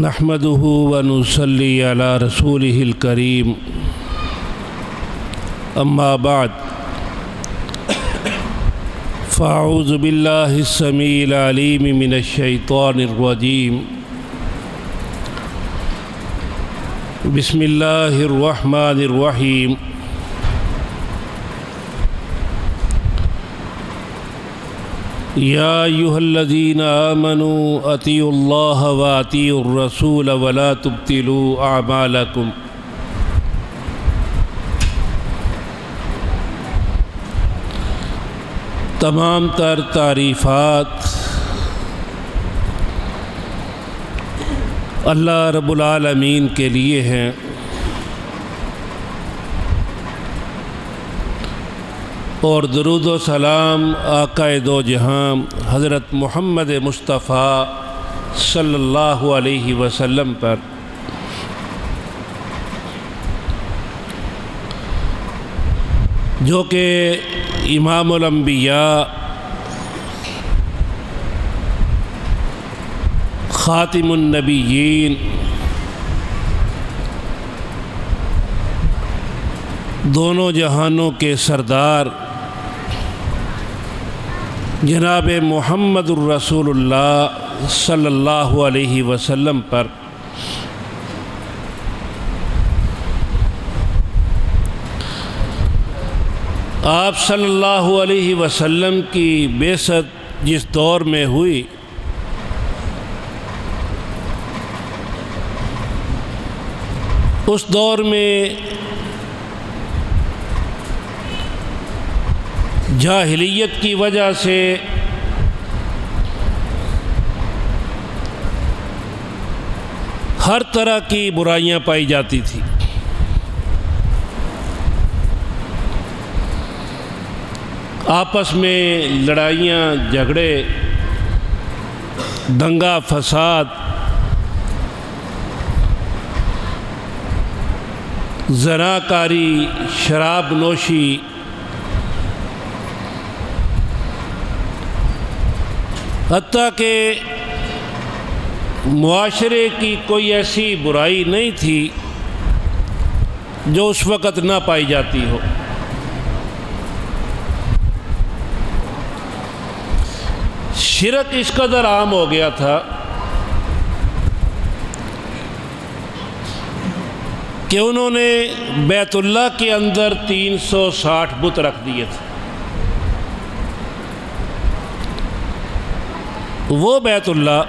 نحمده ونصلي على رسوله الكريم اما بعد فاعوذ بالله السميع العليم من الشيطان الرجيم بسم الله الرحمن الرحيم یا ایھا الذین آمنوا اطیعوا اللہ واطیعوا الرسول ولا تبطلوا اعمالکم۔ تمام تر تعریفات اللہ رب العالمین کے لیے ہیں، اور درود و سلام آقا دو جہاں حضرت محمد مصطفیٰ صلی اللہ علیہ وسلم پر، جو کہ امام الانبیاء، خاتم النبیین، دونوں جہانوں کے سردار جناب محمد الرسول اللہ صلی اللہ علیہ وسلم پر آپ صلی اللہ علیہ وسلم کی بعثت جس دور میں ہوئی، اس دور میں جاہلیت کی وجہ سے ہر طرح کی برائیاں پائی جاتی تھیں۔ آپس میں لڑائیاں، جھگڑے، دنگا فساد، زناکاری، شراب نوشی، حتیٰ کہ معاشرے کی کوئی ایسی برائی نہیں تھی جو اس وقت نہ پائی جاتی ہو۔ شرک اس قدر عام ہو گیا تھا کہ انہوں نے بیت اللہ کے اندر 360 بت رکھ دیے تھے۔ وہ بیت اللہ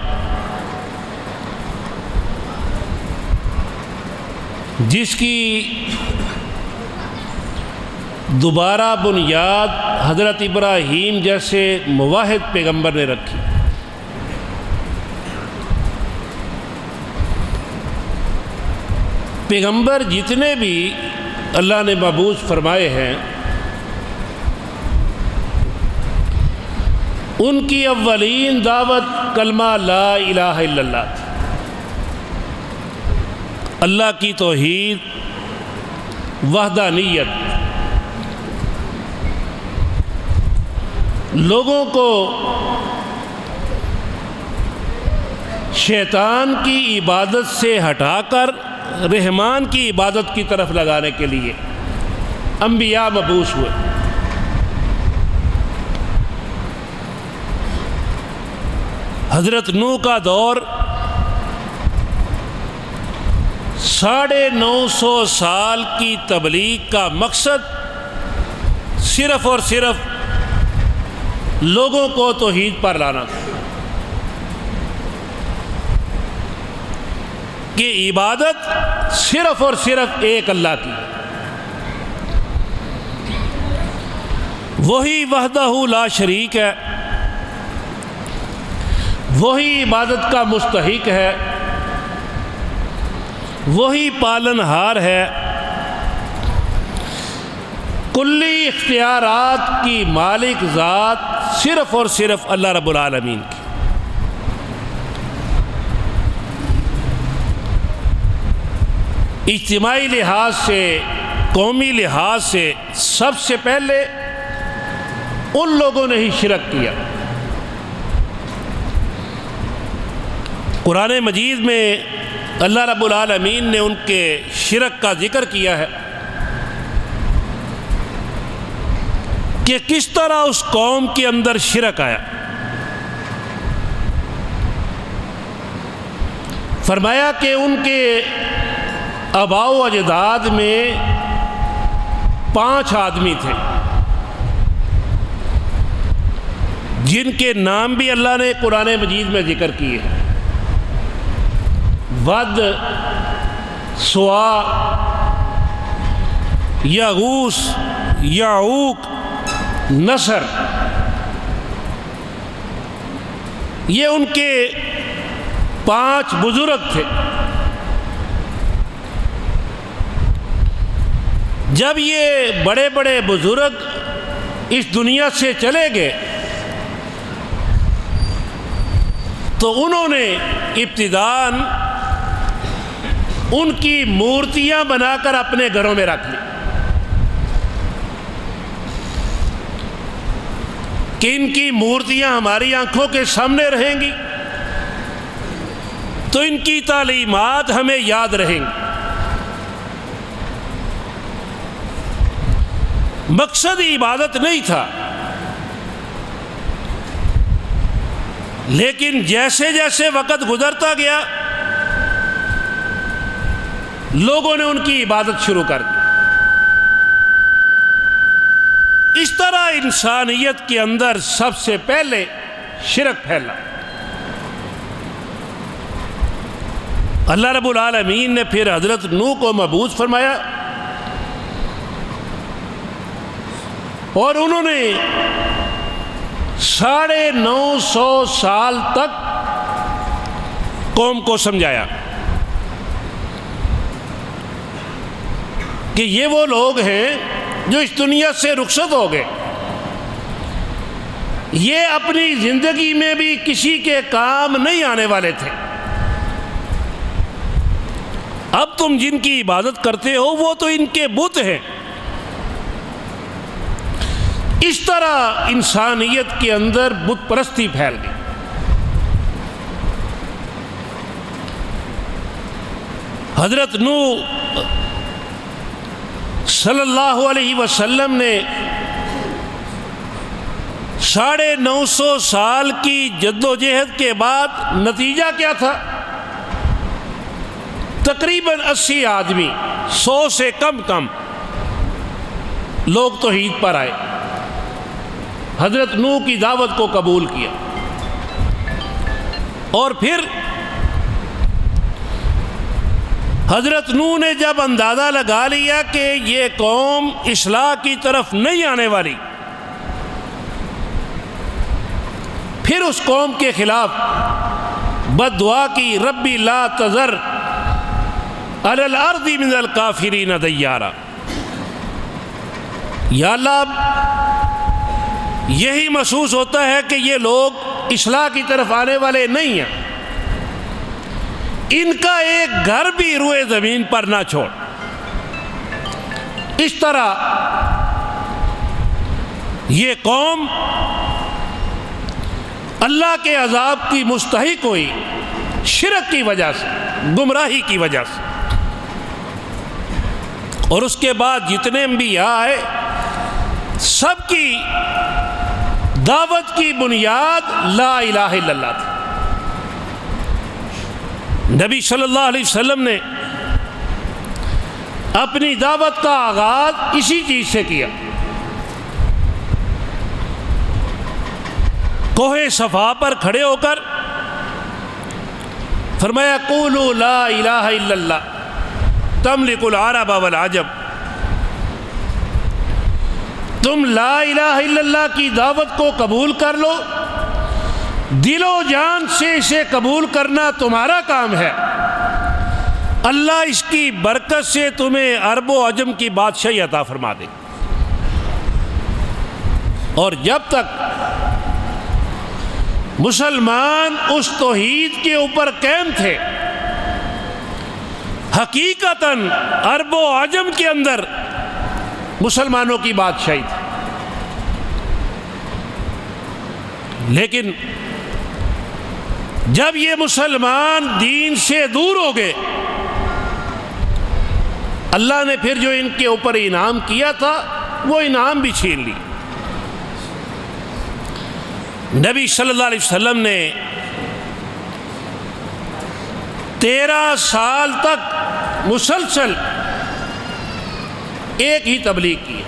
جس کی دوبارہ بنیاد حضرت ابراہیم جیسے موحد پیغمبر نے رکھی، پیغمبر جتنے بھی اللہ نے مبعوث فرمائے ہیں، ان کی اولین دعوت کلمہ لا الہ الا اللہ تھی۔ اللہ کی توحید، وحدانیت، لوگوں کو شیطان کی عبادت سے ہٹا کر رحمان کی عبادت کی طرف لگانے کے لیے انبیاء مبعوث ہوئے۔ حضرت نوح کا دور 950 سال کی تبلیغ کا مقصد صرف اور صرف لوگوں کو توحید پر لانا تھا، کہ عبادت صرف اور صرف ایک اللہ کی، وہی وحدہ لا شریک ہے، وہی عبادت کا مستحق ہے، وہی پالنہار ہے، کلی اختیارات کی مالک ذات صرف اور صرف اللہ رب العالمین کی۔ اجتماعی لحاظ سے، قومی لحاظ سے سب سے پہلے ان لوگوں نے ہی شرک کیا قرآن مجید میں اللہ رب العالمین نے ان کے شرک کا ذکر کیا ہے کہ کس طرح اس قوم کے اندر شرک آیا۔ فرمایا کہ ان کے آباء و اجداد میں 5 آدمی تھے جن کے نام بھی اللہ نے قرآن مجید میں ذکر کیے ہیں، ود، سوا، یغوث، یعوق، نصر۔ یہ ان کے 5 بزرگ تھے۔ جب یہ بڑے بڑے بزرگ اس دنیا سے چلے گئے تو انہوں نے ابتداءً ان کی مورتیاں بنا کر اپنے گھروں میں رکھ لی کہ ان کی مورتیاں ہماری آنکھوں کے سامنے رہیں گی تو ان کی تعلیمات ہمیں یاد رہیں گی۔ مقصد عبادت نہیں تھا، لیکن جیسے جیسے وقت گزرتا گیا لوگوں نے ان کی عبادت شروع کر دی۔ اس طرح انسانیت کے اندر سب سے پہلے شرک پھیلا۔ اللہ رب العالمین نے پھر حضرت نوح کو مبعوث فرمایا اور انہوں نے 950 سال تک قوم کو سمجھایا کہ یہ وہ لوگ ہیں جو اس دنیا سے رخصت ہو گئے، یہ اپنی زندگی میں بھی کسی کے کام نہیں آنے والے تھے، اب تم جن کی عبادت کرتے ہو وہ تو ان کے بت ہیں۔ اس طرح انسانیت کے اندر بت پرستی پھیل گئی۔ حضرت نوح صلی اللہ علیہ وسلم نے 950 سال کی جد و جہد کے بعد نتیجہ کیا تھا؟ تقریباً 80 آدمی، 100 سے کم لوگ توحید پر آئے، حضرت نوح کی دعوت کو قبول کیا، اور پھر حضرت نوح نے جب اندازہ لگا لیا کہ یہ قوم اصلاح کی طرف نہیں آنے والی، پھر اس قوم کے خلاف بد دعا کی، ربی لا تذر علی الارض من الکافرین دیارا، یا اللہ یہی محسوس ہوتا ہے کہ یہ لوگ اصلاح کی طرف آنے والے نہیں ہیں، ان کا ایک گھر بھی روئے زمین پر نہ چھوڑ۔ اس طرح یہ قوم اللہ کے عذاب کی مستحق ہوئی، شرک کی وجہ سے، گمراہی کی وجہ سے۔ اور اس کے بعد جتنے انبیاء آئے سب کی دعوت کی بنیاد لا الہ الا اللہ تھی۔ نبی صلی اللہ علیہ وسلم نے اپنی دعوت کا آغاز اسی چیز سے کیا۔ کوہ صفا پر کھڑے ہو کر فرمایا قولوا لا الہ الا اللہ تملک العرب والعجم، تم لا الہ الا اللہ کی دعوت کو قبول کر لو، دل و جان سے اسے قبول کرنا تمہارا کام ہے، اللہ اس کی برکت سے تمہیں عرب و عجم کی بادشاہی عطا فرما دے۔ اور جب تک مسلمان اس توحید کے اوپر قائم تھے، حقیقتاً عرب و عجم کے اندر مسلمانوں کی بادشاہی تھی، لیکن جب یہ مسلمان دین سے دور ہو گئے، اللہ نے پھر جو ان کے اوپر انعام کیا تھا وہ انعام بھی چھین لی۔ نبی صلی اللہ علیہ وسلم نے 13 سال تک مسلسل ایک ہی تبلیغ کی،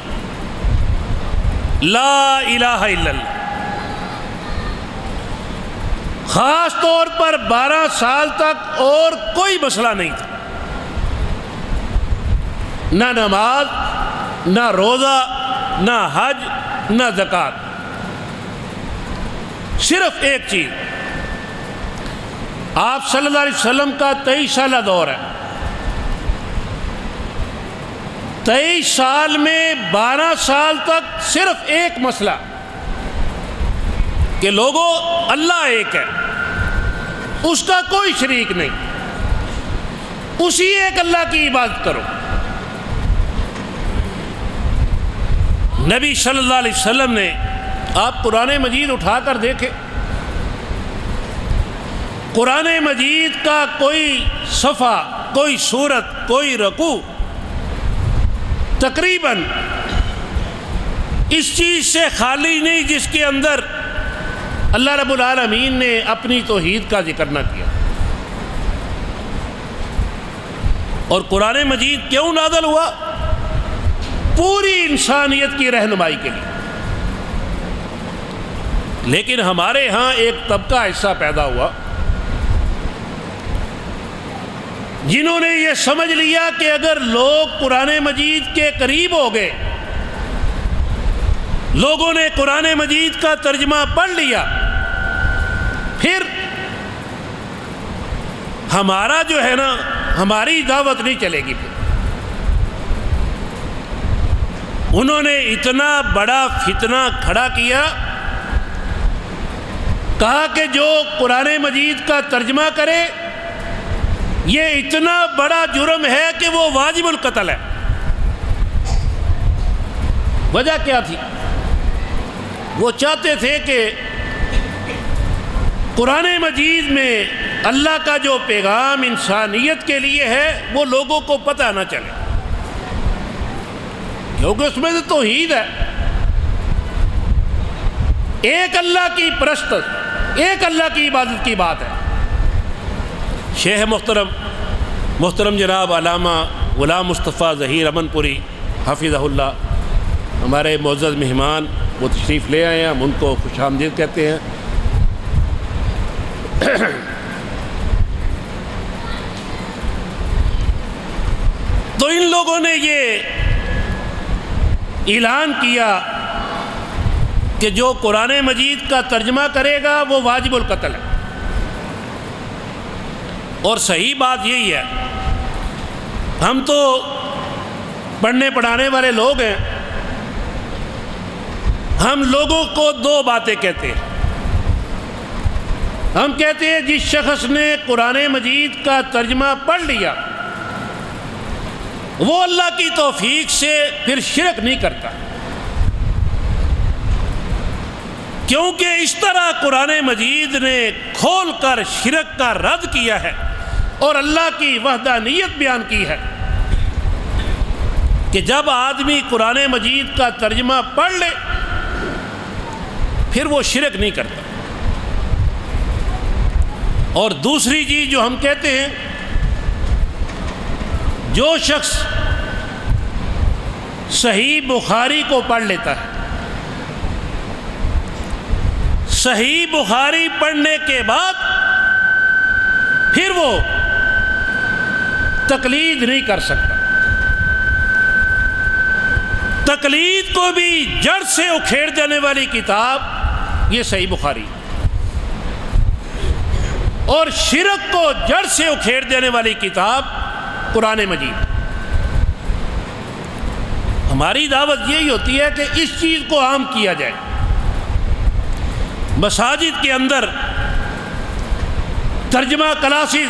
لا الہ الا اللہ۔ خاص طور پر 12 سال تک اور کوئی مسئلہ نہیں تھا، نہ نماز، نہ روزہ، نہ حج، نہ زکوٰۃ، صرف ایک چیز۔ آپ صلی اللہ علیہ وسلم کا 23 سالہ دور ہے، 23 سال میں 12 سال تک صرف ایک مسئلہ کہ لوگوں اللہ ایک ہے، اس کا کوئی شریک نہیں، اسی ایک اللہ کی عبادت کرو۔ نبی صلی اللہ علیہ وسلم نے، آپ قرآن مجید اٹھا کر دیکھیں، قرآن مجید کا کوئی صفحہ، کوئی سورت، کوئی رکوع تقریباً اس چیز سے خالی نہیں جس کے اندر اللہ رب العالمین نے اپنی توحید کا ذکر نہ کیا۔ اور قرآن مجید کیوں نازل ہوا؟ پوری انسانیت کی رہنمائی کے لیے۔ لیکن ہمارے ہاں ایک طبقہ ایسا پیدا ہوا جنہوں نے یہ سمجھ لیا کہ اگر لوگ قرآن مجید کے قریب ہو گئے، لوگوں نے قرآن مجید کا ترجمہ پڑھ لیا، پھر ہمارا جو ہے نا، ہماری دعوت نہیں چلے گی۔ پھر انہوں نے اتنا بڑا فتنہ کھڑا کیا، کہا کہ جو قرآن مجید کا ترجمہ کرے یہ اتنا بڑا جرم ہے کہ وہ واجب القتل ہے۔ وجہ کیا تھی؟ وہ چاہتے تھے کہ قرآن مجید میں اللہ کا جو پیغام انسانیت کے لیے ہے وہ لوگوں کو پتہ نہ چلے، کیونکہ اس میں تو توحید ہے، ایک اللہ کی پرستش، ایک اللہ کی عبادت کی بات ہے۔ شیخ محترم جناب علامہ غلام مصطفیٰ ظہیر امن پوری حفظہ اللہ ہمارے معزز مہمان، وہ تشریف لے آئے ہیں، ہم ان کو خوش آمدید کہتے ہیں۔ تو ان لوگوں نے یہ اعلان کیا کہ جو قرآن مجید کا ترجمہ کرے گا وہ واجب القتل ہے۔ اور صحیح بات یہی ہے، ہم تو پڑھنے پڑھانے والے لوگ ہیں، ہم لوگوں کو دو باتیں کہتے ہیں۔ ہم کہتے ہیں جس شخص نے قرآن مجید کا ترجمہ پڑھ لیا وہ اللہ کی توفیق سے پھر شرک نہیں کرتا، کیونکہ اس طرح قرآن مجید نے کھول کر شرک کا رد کیا ہے اور اللہ کی وحدانیت بیان کی ہے کہ جب آدمی قرآن مجید کا ترجمہ پڑھ لے پھر وہ شرک نہیں کرتا۔ اور دوسری چیز جو ہم کہتے ہیں، جو شخص صحیح بخاری کو پڑھ لیتا ہے، صحیح بخاری پڑھنے کے بعد پھر وہ تقلید نہیں کر سکتا۔ تقلید کو بھی جڑ سے اکھیڑ دینے والی کتاب یہ صحیح بخاری، اور شرک کو جڑ سے اکھیڑ دینے والی کتاب قرآن مجید۔ ہماری دعوت یہی ہوتی ہے کہ اس چیز کو عام کیا جائے، مساجد کے اندر ترجمہ کلاسز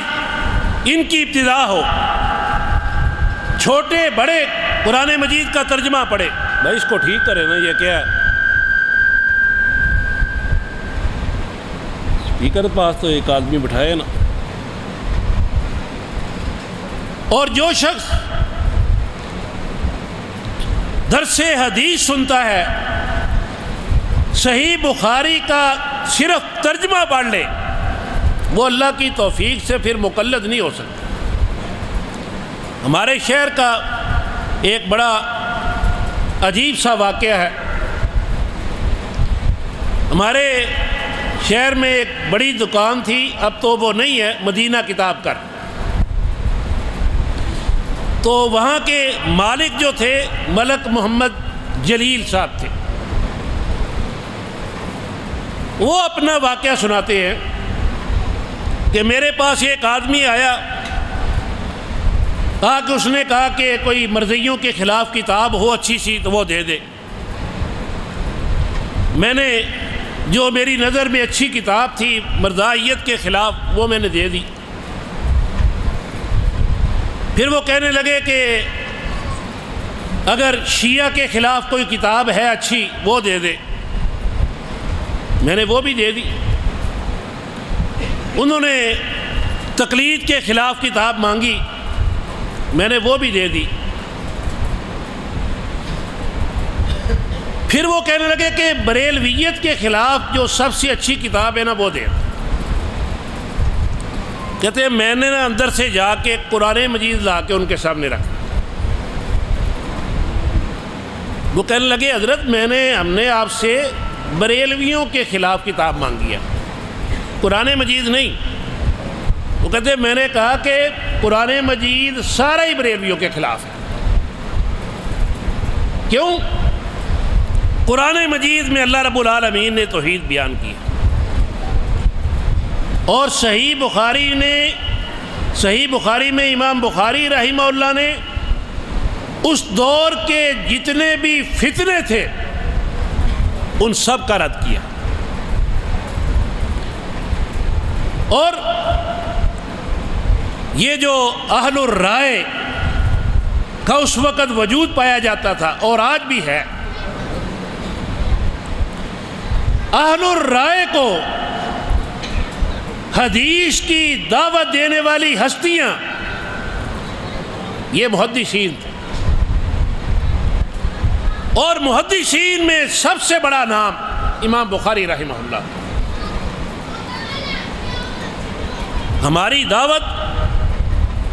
ان کی ابتدا ہو، چھوٹے بڑے قرآن مجید کا ترجمہ پڑھے۔ بھائی اس کو ٹھیک کرے نا، یہ کیا ہے؟ اسپیکر پاس تو ایک آدمی بٹھائے نا. اور جو شخص درس حدیث سنتا ہے صحیح بخاری کا صرف ترجمہ پڑھ لے وہ اللہ کی توفیق سے پھر مقلد نہیں ہو سکتا. ہمارے شہر کا ایک بڑا عجیب سا واقعہ ہے. ہمارے شہر میں ایک بڑی دکان تھی، اب تو وہ نہیں ہے، مدینہ کتاب گھر. تو وہاں کے مالک جو تھے ملک محمد جلیل صاحب تھے. وہ اپنا واقعہ سناتے ہیں کہ میرے پاس ایک آدمی آیا، کہ اس نے کہا کہ کوئی مرضیوں کے خلاف کتاب ہو اچھی سی تو وہ دے دے. میں نے جو میری نظر میں اچھی کتاب تھی مرضائیت کے خلاف وہ میں نے دے دی. پھر وہ کہنے لگے کہ اگر شیعہ کے خلاف کوئی کتاب ہے اچھی وہ دے دے. میں نے وہ بھی دے دی. انہوں نے تقلید کے خلاف کتاب مانگی، میں نے وہ بھی دے دی. پھر وہ کہنے لگے کہ بریلویت کے خلاف جو سب سے اچھی کتاب ہے نا وہ دے. کہتے ہیں میں نے نا اندر سے جا کے قرآن مجید لا کے ان کے سامنے رکھ. وہ کہنے لگے حضرت ہم نے آپ سے بریلویوں کے خلاف کتاب مانگی ہے، قرآن مجید نہیں. وہ کہتے ہیں میں نے کہا کہ قرآن مجید سارا ہی بریلویوں کے خلاف ہے. کیوں؟ قرآن مجید میں اللہ رب العالمین نے توحید بیان کی اور صحیح بخاری میں امام بخاری رحمہ اللہ نے اس دور کے جتنے بھی فتنے تھے ان سب کا رد کیا. اور یہ جو اہل الرائے کا اس وقت وجود پایا جاتا تھا اور آج بھی ہے، اہل الرائے کو حدیث کی دعوت دینے والی ہستیاں یہ محدثین تھے. اور محدثین میں سب سے بڑا نام امام بخاری رحمہ اللہ. ہماری دعوت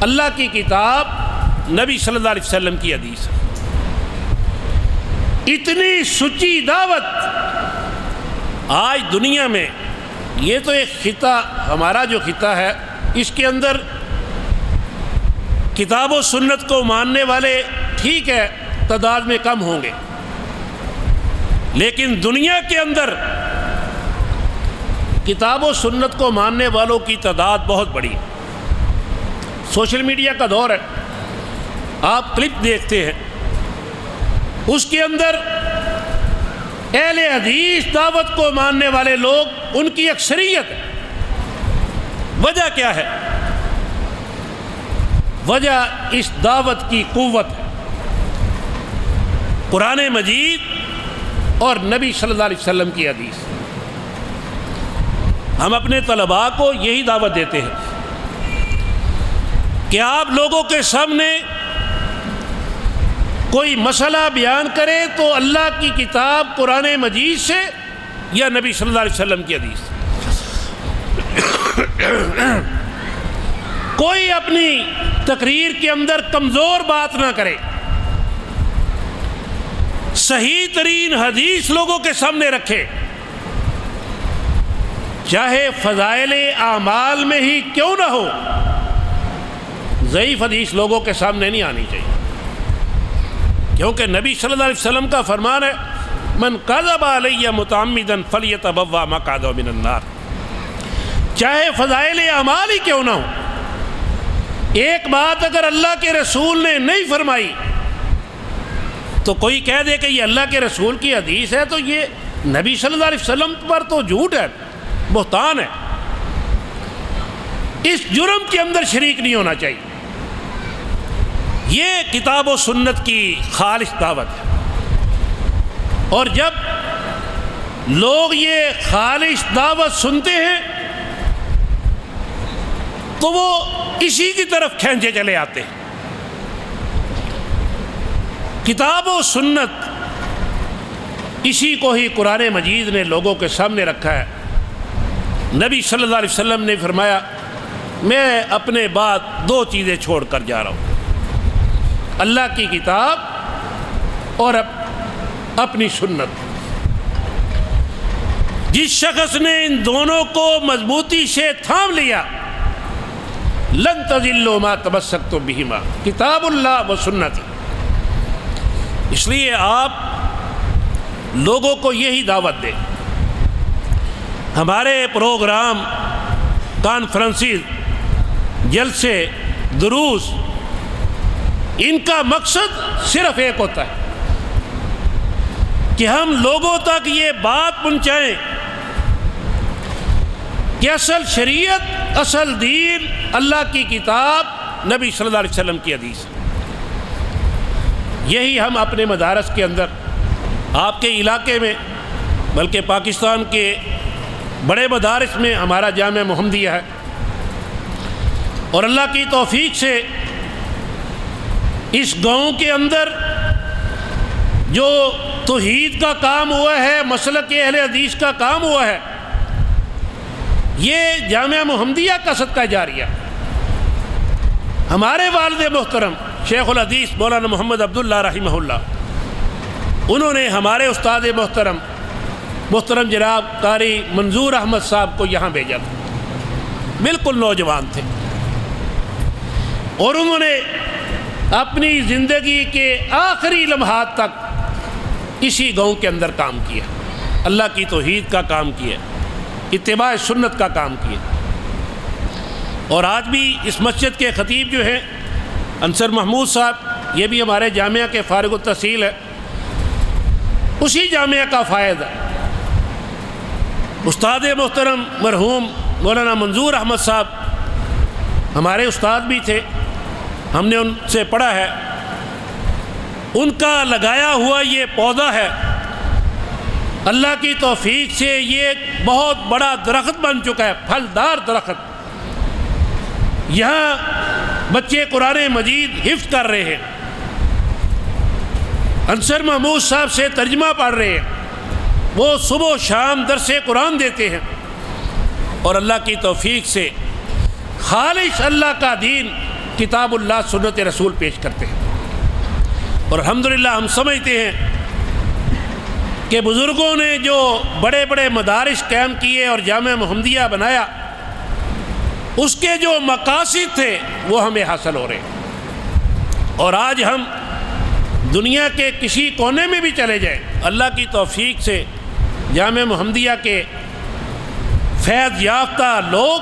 اللہ کی کتاب، نبی صلی اللہ علیہ وسلم کی حدیث. اتنی سچی دعوت آج دنیا میں، یہ تو ایک خطہ ہمارا جو خطہ ہے اس کے اندر کتاب و سنت کو ماننے والے ٹھیک ہے تعداد میں کم ہوں گے، لیکن دنیا کے اندر کتاب و سنت کو ماننے والوں کی تعداد بہت بڑی ہے. سوشل میڈیا کا دور ہے، آپ کلپ دیکھتے ہیں، اس کے اندر اہل حدیث دعوت کو ماننے والے لوگ ان کی اکثریت ہے. وجہ کیا ہے؟ وجہ اس دعوت کی قوت ہے، قرآن مجید اور نبی صلی اللہ علیہ وسلم کی حدیث. ہم اپنے طلباء کو یہی دعوت دیتے ہیں کہ آپ لوگوں کے سامنے کوئی مسئلہ بیان کرے تو اللہ کی کتاب قرآن مجید سے یا نبی صلی اللہ علیہ وسلم کی حدیث. کوئی اپنی تقریر کے اندر کمزور بات نہ کرے، صحیح ترین حدیث لوگوں کے سامنے رکھے، چاہے فضائل اعمال میں ہی کیوں نہ ہو. ضعیف حدیث لوگوں کے سامنے نہیں آنی چاہیے، کیونکہ نبی صلی اللہ علیہ وسلم کا فرمان ہے من کذب علی متعمدا فلیتبوأ مقعدہ من النار. چاہے فضائل اعمال ہی کیوں نہ ہو، ایک بات اگر اللہ کے رسول نے نہیں فرمائی تو کوئی کہہ دے کہ یہ اللہ کے رسول کی حدیث ہے تو یہ نبی صلی اللہ علیہ وسلم پر تو جھوٹ ہے، بہتان ہے. اس جرم کے اندر شریک نہیں ہونا چاہیے. یہ کتاب و سنت کی خالص دعوت ہے. اور جب لوگ یہ خالص دعوت سنتے ہیں تو وہ اسی کی طرف کھینچے چلے آتے ہیں۔ کتاب و سنت، اسی کو ہی قرآن مجید نے لوگوں کے سامنے رکھا ہے۔ نبی صلی اللہ علیہ وسلم نے فرمایا میں اپنے بعد دو چیزیں چھوڑ کر جا رہا ہوں، اللہ کی کتاب اور اپنی سنت۔ جس شخص نے ان دونوں کو مضبوطی سے تھام لیا، لن تضلوا ما تمسکتم بہما، کتاب اللہ و سنت۔ اس لیے آپ لوگوں کو یہی دعوت دیں۔ ہمارے پروگرام، کانفرنسز، جلسے، دروس، ان کا مقصد صرف ایک ہوتا ہے کہ ہم لوگوں تک یہ بات پہنچائیں کہ اصل شریعت، اصل دین اللہ کی کتاب، نبی صلی اللہ علیہ وسلم کی حدیث۔ یہی ہم اپنے مدارس کے اندر، آپ کے علاقے میں، بلکہ پاکستان کے بڑے مدارس میں ہمارا جامعہ محمدیہ ہے، اور اللہ کی توفیق سے اس گاؤں کے اندر جو توحید کا کام ہوا ہے، مسلک اہل حدیث کا کام ہوا ہے، یہ جامعہ محمدیہ کا صدقہ جاریہ۔ ہمارے والد محترم شیخ الحدیث مولانا محمد عبداللہ رحمہ اللہ، انہوں نے ہمارے استاد محترم جناب قاری منظور احمد صاحب کو یہاں بھیجا تھا، بالکل نوجوان تھے، اور انہوں نے اپنی زندگی کے آخری لمحات تک اسی گاؤں کے اندر کام کیا، اللہ کی توحید کا کام کیا، اتباع سنت کا کام کیا۔ اور آج بھی اس مسجد کے خطیب جو ہیں انصر محمود صاحب، یہ بھی ہمارے جامعہ کے فارغ التحصیل ہے، اسی جامعہ کا فائد ہے۔ استاد محترم مرحوم مولانا منظور احمد صاحب ہمارے استاد بھی تھے، ہم نے ان سے پڑھا ہے، ان کا لگایا ہوا یہ پودا ہے، اللہ کی توفیق سے یہ ایک بہت بڑا درخت بن چکا ہے، پھلدار درخت۔ یہاں بچے قرآن مجید حفظ کر رہے ہیں، انصر محمود صاحب سے ترجمہ پڑھ رہے ہیں، وہ صبح و شام درس قرآن دیتے ہیں، اور اللہ کی توفیق سے خالص اللہ کا دین، کتاب اللہ، سنت رسول پیش کرتے ہیں۔ اور الحمدللہ ہم سمجھتے ہیں کہ بزرگوں نے جو بڑے بڑے مدارس قائم کیے اور جامعہ محمدیہ بنایا، اس کے جو مقاصد تھے وہ ہمیں حاصل ہو رہے ہیں۔ اور آج ہم دنیا کے کسی کونے میں بھی چلے جائیں، اللہ کی توفیق سے جامعہ محمدیہ کے فیض یافتہ لوگ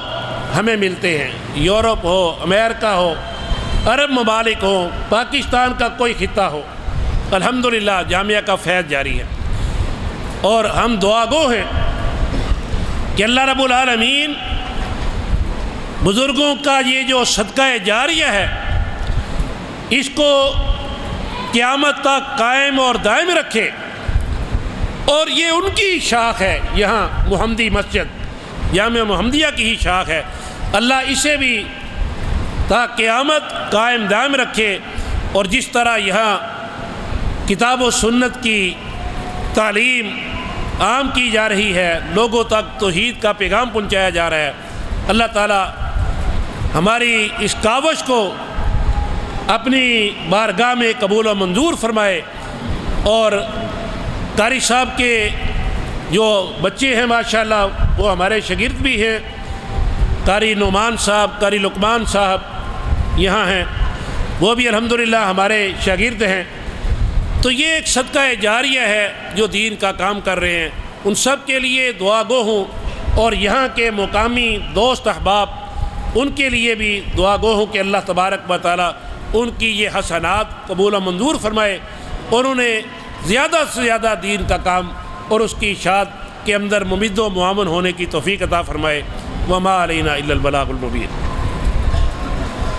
ہمیں ملتے ہیں، یورپ ہو، امریکہ ہو، عرب ممالک ہو، پاکستان کا کوئی خطہ ہو، الحمدللہ جامعہ کا فیض جاری ہے۔ اور ہم دعا گو ہیں کہ اللہ رب العالمین بزرگوں کا یہ جو صدقہ جاریہ ہے، اس کو قیامت تک قائم اور دائم رکھے، اور یہ ان کی شاخ ہے، یہاں محمدی مسجد جامعہ محمدیہ کی ہی شاخ ہے، اللہ اسے بھی تا قیامت قائم دائم رکھے۔ اور جس طرح یہاں کتاب و سنت کی تعلیم عام کی جا رہی ہے، لوگوں تک توحید کا پیغام پہنچایا جا رہا ہے، اللہ تعالیٰ ہماری اس کاوش کو اپنی بارگاہ میں قبول و منظور فرمائے۔ اور قاری صاحب کے جو بچے ہیں ماشاءاللہ وہ ہمارے شاگرد بھی ہیں، قاری نعمان صاحب، قاری لقمان صاحب یہاں ہیں، وہ بھی الحمدللہ ہمارے شاگرد ہیں۔ تو یہ ایک صدقہ جاریہ ہے جو دین کا کام کر رہے ہیں، ان سب کے لیے دعا گو ہوں، اور یہاں کے مقامی دوست احباب ان کے لیے بھی دعا گو ہوں کہ اللہ تبارک و تعالیٰ ان کی یہ حسنات قبول و منظور فرمائے، اور انہیں زیادہ سے زیادہ دین کا کام اور اس کی اشاعت کے اندر ممد و معاون ہونے کی توفیق عطا فرمائے۔ وما علینا الا البلاغ المبین۔